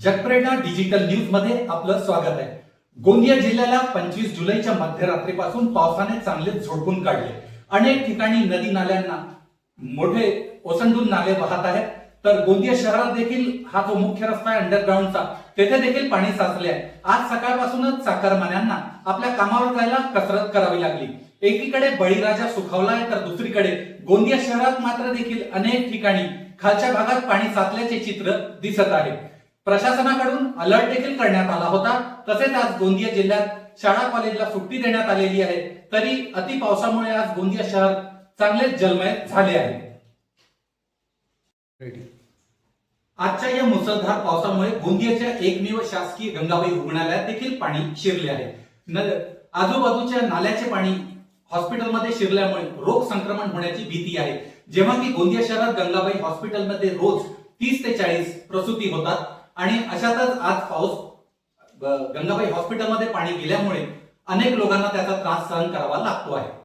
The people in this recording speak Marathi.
जगप्रेरणा डिजिटल न्यूज मध्ये आपलं स्वागत आहे। गोंदिया जिल्ह्याला 25 जुलैच्या मध्यरात्रीपासून पावसाने चांगलेच झोडपून काढले। अनेक ठिकाणी नदी नाल्यांना मोठे ओसंडून नाले वाहत आहेत, तर गोंदिया शहरात देखील हा जो मुख्य रस्ता आहे अंडरग्राऊंडचा, तेथे देखील पाणी साचले आहे। आज सकाळपासूनच चाकरमान्यांना आपल्या कामावर जायला कसरत करावी लागली। एकीकडे बळीराजा सुखावलाय, तर दुसरीकडे गोंदिया शहरात मात्र देखील अनेक ठिकाणी खालच्या भागात पाणी साचल्याचे चित्र दिसत आहे। प्रशासनाकडून अलर्ट देखील करण्यात आला होता। तसेच आज गोंदिया जिल्ह्यात शाळा कॉलेजला सुट्टी देण्यात आलेली आहे, तरी अति पावसामुळे आज गोंदिया शहर चांगलेच जलमय झाले आहे। आजच्या या मुसळधार पावसामुळे गोंदियाच्या एकमेव शासकीय गंगाबाई रुग्णालयात देखील पाणी शिरले आहे। आजूबाजूच्या नाल्याचे पाणी हॉस्पिटलमध्ये शिरल्यामुळे रोग संक्रमण होण्याची भीती आहे। जेव्हा की गोंदिया शहरात गंगाबाई हॉस्पिटलमध्ये रोज 30 ते 40 प्रसूती होतात आणि अशातच आज पाऊस गंगाबाई हॉस्पिटलमध्ये पाणी गेल्यामुळे अनेक लोकांना त्याचा त्रास सहन करावा लागतो आहे।